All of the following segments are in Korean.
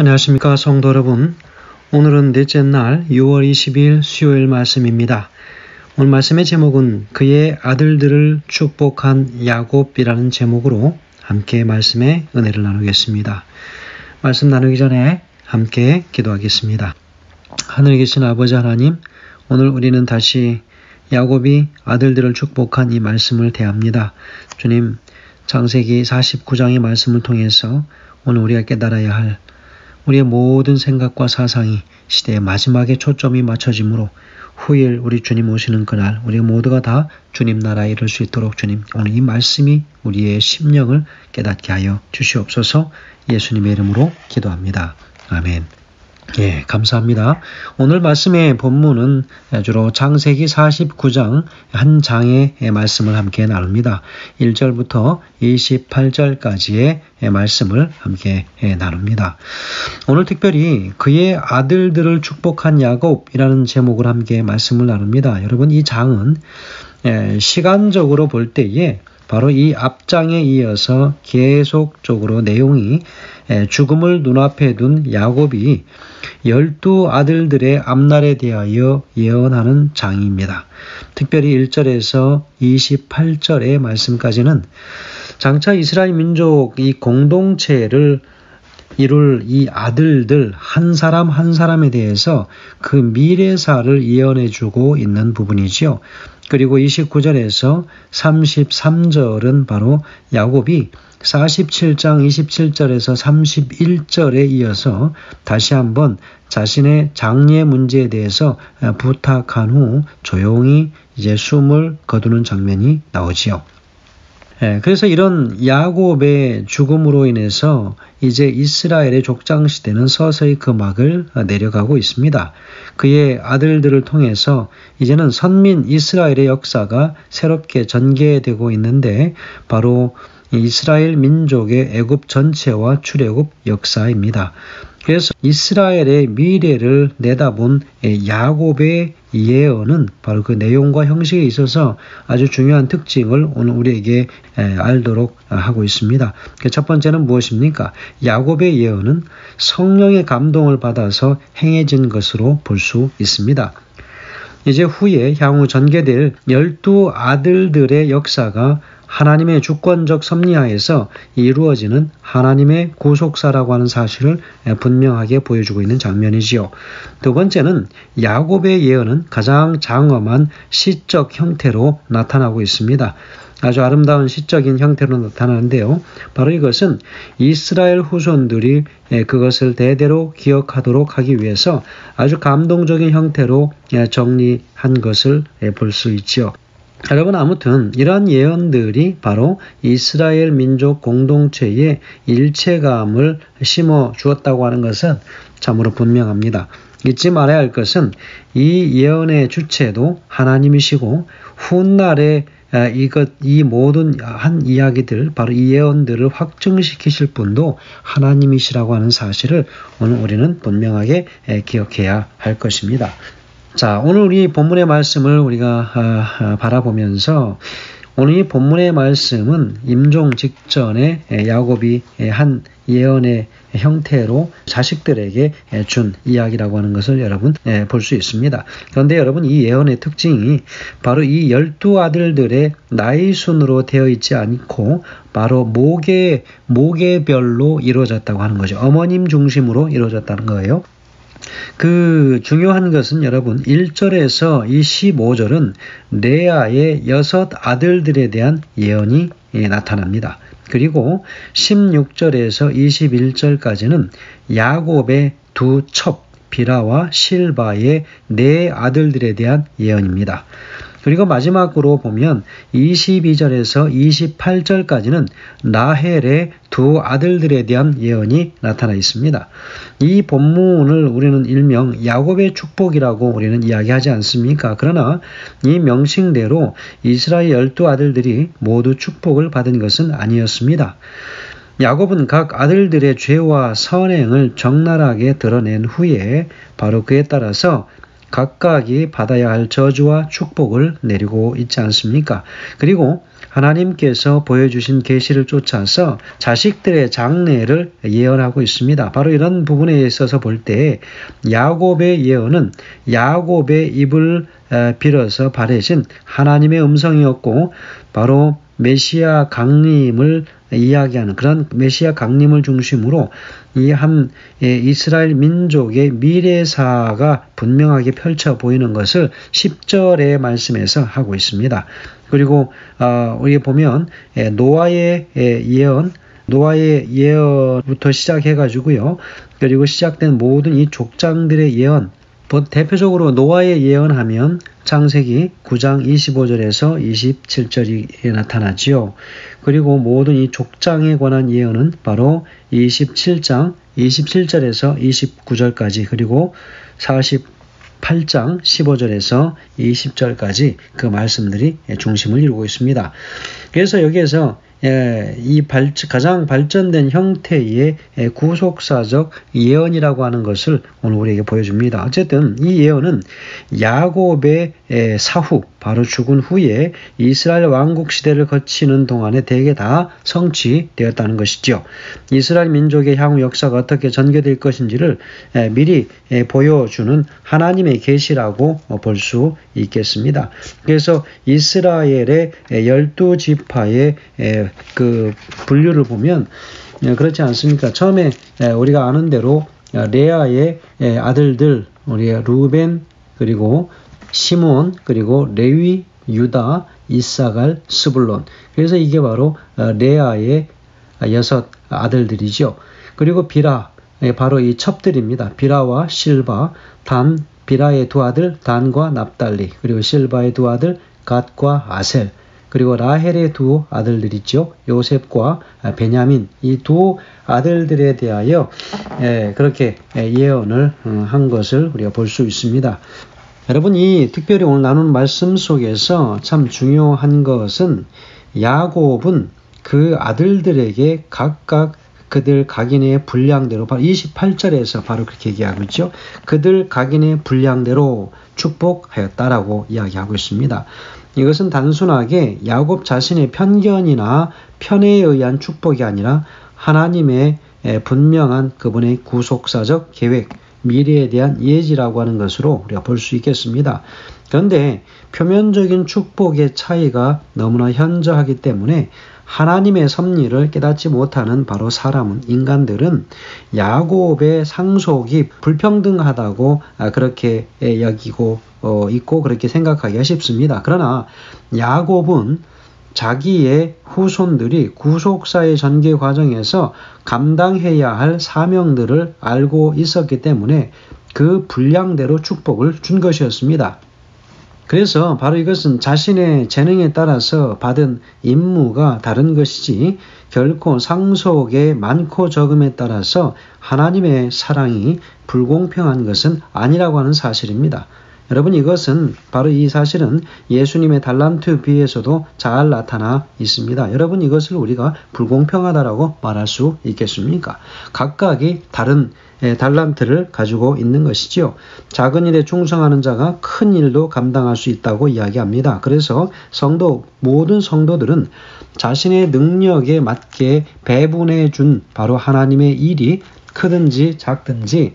안녕하십니까 성도 여러분. 오늘은 넷째 날 6월 20일 수요일 말씀입니다. 오늘 말씀의 제목은 그의 아들들을 축복한 야곱이라는 제목으로 함께 말씀의 은혜를 나누겠습니다. 말씀 나누기 전에 함께 기도하겠습니다. 하늘에 계신 아버지 하나님, 오늘 우리는 다시 야곱이 아들들을 축복한 이 말씀을 대합니다. 주님, 창세기 49장의 말씀을 통해서 오늘 우리가 깨달아야 할 우리의 모든 생각과 사상이 시대의 마지막에 초점이 맞춰지므로 후일 우리 주님 오시는 그날 우리 모두가 다 주님 나라에 이를 수 있도록 주님 오늘 이 말씀이 우리의 심령을 깨닫게 하여 주시옵소서. 예수님의 이름으로 기도합니다. 아멘. 예, 감사합니다. 오늘 말씀의 본문은 주로 창세기 49장 한 장의 말씀을 함께 나눕니다. 1절부터 28절까지의 말씀을 함께 나눕니다. 오늘 특별히 그의 아들들을 축복한 야곱이라는 제목을 함께 말씀을 나눕니다. 여러분, 이 장은 시간적으로 볼 때에 바로 이 앞장에 이어서 계속적으로 내용이 죽음을 눈앞에 둔 야곱이 12아들들의 앞날에 대하여 예언하는 장입니다. 특별히 1절에서 28절의 말씀까지는 장차 이스라엘 민족 이 공동체를 이룰 이 아들들 한 사람 한 사람에 대해서 그 미래사를 예언해주고 있는 부분이지요. 그리고 29절에서 33절은 바로 야곱이 47장 27절에서 31절에 이어서 다시 한번 자신의 장례 문제에 대해서 부탁한 후 조용히 이제 숨을 거두는 장면이 나오지요. 그래서 이런 야곱의 죽음으로 인해서 이제 이스라엘의 족장시대는 서서히 그 막을 내려가고 있습니다. 그의 아들들을 통해서 이제는 선민 이스라엘의 역사가 새롭게 전개되고 있는데 바로 이스라엘 민족의 애굽 전체와 출애굽 역사입니다. 그래서 이스라엘의 미래를 내다본 야곱의 예언은 바로 그 내용과 형식에 있어서 아주 중요한 특징을 오늘 우리에게 알도록 하고 있습니다. 첫 번째는 무엇입니까? 야곱의 예언은 성령의 감동을 받아서 행해진 것으로 볼 수 있습니다. 이제 후에 향후 전개될 12아들들의 역사가 하나님의 주권적 섭리하에서 이루어지는 하나님의 구속사라고 하는 사실을 분명하게 보여주고 있는 장면이지요. 두 번째는 야곱의 예언은 가장 장엄한 시적 형태로 나타나고 있습니다. 아주 아름다운 시적인 형태로 나타나는데요. 바로 이것은 이스라엘 후손들이 그것을 대대로 기억하도록 하기 위해서 아주 감동적인 형태로 정리한 것을 볼 수 있죠. 여러분, 아무튼 이러한 예언들이 바로 이스라엘 민족 공동체에 일체감을 심어 주었다고 하는 것은 참으로 분명합니다. 잊지 말아야 할 것은 이 예언의 주체도 하나님이시고 훗날에 이 모든 한 이야기들, 바로 이 예언들을 확증시키실 분도 하나님이시라고 하는 사실을 오늘 우리는 분명하게 기억해야 할 것입니다. 자, 오늘 우리 본문의 말씀을 우리가 바라보면서 오늘 이 본문의 말씀은 임종 직전에 야곱이 한 예언의 형태로 자식들에게 준 이야기라고 하는 것을 여러분 볼 수 있습니다. 그런데 여러분, 이 예언의 특징이 바로 이 12아들들의 나이 순으로 되어 있지 않고 바로 모계별로 이루어졌다고 하는 거죠. 어머님 중심으로 이루어졌다는 거예요. 그 중요한 것은 여러분 1절에서 이 15절은 레아의 6아들들에 대한 예언이 나타납니다. 그리고 16절에서 21절까지는 야곱의 두 첩 비라와 실바의 4아들들에 대한 예언입니다. 그리고 마지막으로 보면 22절에서 28절까지는 라헬의 두 아들들에 대한 예언이 나타나 있습니다. 이 본문을 우리는 일명 야곱의 축복이라고 우리는 이야기하지 않습니까? 그러나 이 명칭대로 이스라엘 12아들들이 모두 축복을 받은 것은 아니었습니다. 야곱은 각 아들들의 죄와 선행을 적나라하게 드러낸 후에 바로 그에 따라서 각각이 받아야 할 저주와 축복을 내리고 있지 않습니까? 그리고 하나님께서 보여주신 계시를 쫓아서 자식들의 장래를 예언하고 있습니다. 바로 이런 부분에 있어서 볼 때 야곱의 예언은 야곱의 입을 빌어서 발해진 하나님의 음성이었고 바로 메시아 강림을 이야기하는 그런 메시아 강림을 중심으로 이 한 이스라엘 민족의 미래사가 분명하게 펼쳐 보이는 것을 10절의 말씀에서 하고 있습니다. 그리고 우리 보면 노아의 예언부터 시작해가지고요. 그리고 시작된 모든 이 족장들의 예언, 대표적으로 노아의 예언하면 창세기 9장 25절에서 27절이 나타나지요. 그리고 모든 이 족장에 관한 예언은 바로 27장 27절에서 29절까지 그리고 48장 15절에서 20절까지 그 말씀들이 중심을 이루고 있습니다. 그래서 여기에서 가장 발전된 형태의 구속사적 예언이라고 하는 것을 오늘 우리에게 보여줍니다. 어쨌든 이 예언은 야곱의 사후, 바로 죽은 후에 이스라엘 왕국 시대를 거치는 동안에 대개 다 성취되었다는 것이죠. 이스라엘 민족의 향후 역사가 어떻게 전개될 것인지를 미리 보여주는 하나님의 계시라고 볼 수 있겠습니다. 그래서 이스라엘의 12지파의 그 분류를 보면 그렇지 않습니까? 처음에 우리가 아는 대로 레아의 아들들, 우리가 루벤 그리고 시몬 그리고 레위, 유다, 이사갈, 스불론. 그래서 이게 바로 레아의 6 아들들이죠. 그리고 비라, 바로 이 첩들입니다. 비라와 실바, 비라의 2 아들 단과 납달리, 그리고 실바의 2 아들 갓과 아셀, 그리고 라헬의 2 아들들 있죠. 요셉과 베냐민, 이 2 아들들에 대하여 그렇게 예언을 한 것을 우리가 볼 수 있습니다. 여러분, 이 특별히 오늘 나누는 말씀 속에서 참 중요한 것은 야곱은 그 아들들에게 각각 그들 각인의 분량대로, 바로 28절에서 바로 그렇게 얘기하고 있죠. 그들 각인의 분량대로 축복하였다라고 이야기하고 있습니다. 이것은 단순하게 야곱 자신의 편견이나 편에 의한 축복이 아니라 하나님의 분명한 그분의 구속사적 계획, 미래에 대한 예지라고 하는 것으로 우리가 볼 수 있겠습니다. 그런데 표면적인 축복의 차이가 너무나 현저하기 때문에 하나님의 섭리를 깨닫지 못하는 바로 인간들은 야곱의 상속이 불평등하다고 그렇게 여기고 있고 그렇게 생각하기가 쉽습니다. 그러나 야곱은 자기의 후손들이 구속사의 전개 과정에서 감당해야 할 사명들을 알고 있었기 때문에 그 분량대로 축복을 준 것이었습니다. 그래서 바로 이것은 자신의 재능에 따라서 받은 임무가 다른 것이지 결코 상속의 많고 적음에 따라서 하나님의 사랑이 불공평한 것은 아니라고 하는 사실입니다. 여러분, 이것은 바로 이 사실은 예수님의 달란트 비에서도 잘 나타나 있습니다. 여러분, 이것을 우리가 불공평하다라고 말할 수 있겠습니까? 각각이 다른 달란트를 가지고 있는 것이지요. 작은 일에 충성하는 자가 큰 일도 감당할 수 있다고 이야기합니다. 그래서 모든 성도들은 자신의 능력에 맞게 배분해 준 바로 하나님의 일이 크든지 작든지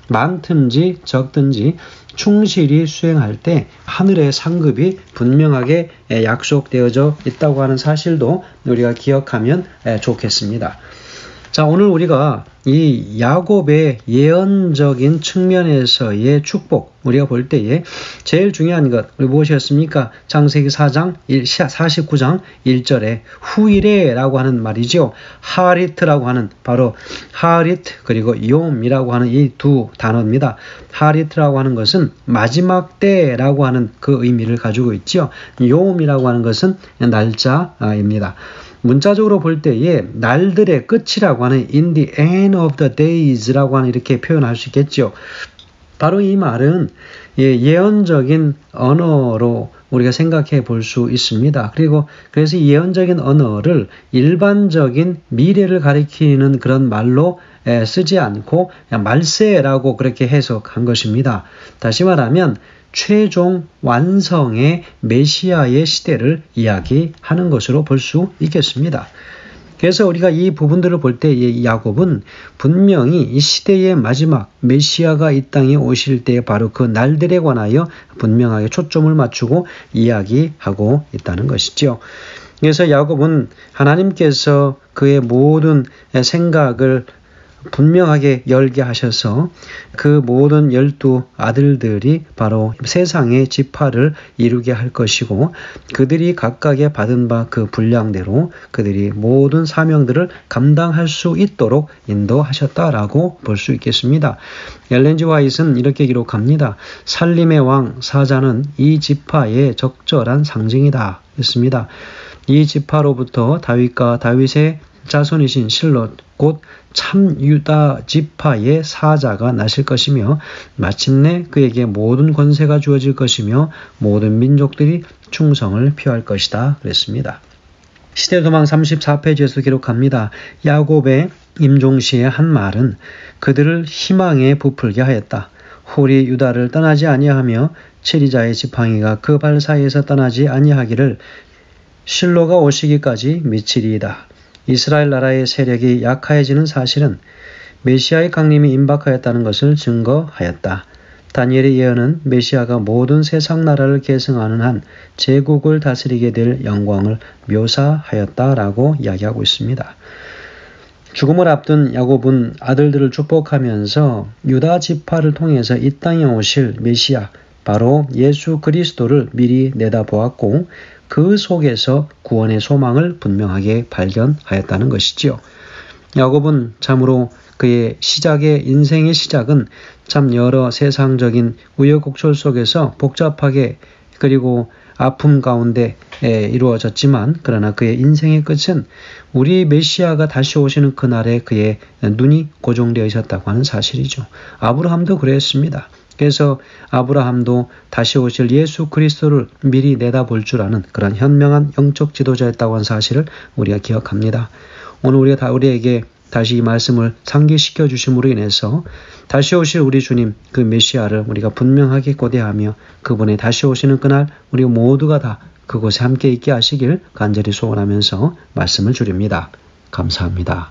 많든지 적든지 충실히 수행할 때 하늘의 상급이 분명하게 약속되어져 있다고 하는 사실도 우리가 기억하면 좋겠습니다. 자, 오늘 우리가 이 야곱의 예언적인 측면에서의 축복, 우리가 볼 때에 제일 중요한 것, 무엇이었습니까? 창세기 49장 1절에 후이레라고 하는 말이죠. 하리트라고 하는, 바로 하리트 그리고 욤이라고 하는 이 2 단어입니다. 하리트라고 하는 것은 마지막 때라고 하는 그 의미를 가지고 있죠. 욤이라고 하는 것은 날짜입니다. 문자적으로 볼 때에 날들의 끝이라고 하는 in the end of the days라고 하는 이렇게 표현할 수 있겠죠. 바로 이 말은 예언적인 언어로 우리가 생각해 볼 수 있습니다. 그래서 예언적인 언어를 일반적인 미래를 가리키는 그런 말로 쓰지 않고 말세라고 그렇게 해석한 것입니다. 다시 말하면 최종 완성의 메시아의 시대를 이야기하는 것으로 볼 수 있겠습니다. 그래서 우리가 이 부분들을 볼 때 야곱은 분명히 이 시대의 마지막 메시아가 이 땅에 오실 때 바로 그 날들에 관하여 분명하게 초점을 맞추고 이야기하고 있다는 것이죠. 그래서 야곱은 하나님께서 그의 모든 생각을 분명하게 열게 하셔서 그 모든 12 아들들이 바로 세상의 지파를 이루게 할 것이고 그들이 각각의 받은 바 그 분량대로 그들이 모든 사명들을 감당할 수 있도록 인도하셨다라고 볼 수 있겠습니다. 엘렌 G. 화이트는 이렇게 기록합니다. 살림의 왕 사자는 이 지파의 적절한 상징이다 했습니다. 이 지파로부터 다윗과 다윗의 자손이신 실롯 곧 참 유다 지파의 사자가 나실 것이며 마침내 그에게 모든 권세가 주어질 것이며 모든 민족들이 충성을 표할 것이다 그랬습니다. 시대도망 34페이지에서 기록합니다. 야곱의 임종시의 한 말은 그들을 희망에 부풀게 하였다. 홀이 유다를 떠나지 아니하며 치리자의 지팡이가 그 발 사이에서 떠나지 아니하기를 실로가 오시기까지 미치리이다. 이스라엘 나라의 세력이 약화해지는 사실은 메시아의 강림이 임박하였다는 것을 증거하였다. 다니엘의 예언은 메시아가 모든 세상 나라를 계승하는 한 제국을 다스리게 될 영광을 묘사하였다라고 이야기하고 있습니다. 죽음을 앞둔 야곱은 아들들을 축복하면서 유다 지파를 통해서 이 땅에 오실 메시아 바로 예수 그리스도를 미리 내다보았고 그 속에서 구원의 소망을 분명하게 발견하였다는 것이지요. 야곱은 참으로 그의 인생의 시작은 참 여러 세상적인 우여곡절 속에서 복잡하게 그리고 아픔 가운데 이루어졌지만 그러나 그의 인생의 끝은 우리 메시아가 다시 오시는 그날에 그의 눈이 고정되어 있었다고 하는 사실이죠. 아브라함도 그랬습니다. 그래서 아브라함도 다시 오실 예수 그리스도를 미리 내다볼 줄 아는 그런 현명한 영적 지도자였다고 하는 사실을 우리가 기억합니다. 오늘 우리에게 다시 이 말씀을 상기시켜 주심으로 인해서 다시 오실 우리 주님 그 메시아를 우리가 분명하게 고대하며 그분의 다시 오시는 그날 우리 모두가 다 그곳에 함께 있게 하시길 간절히 소원하면서 말씀을 드립니다. 감사합니다.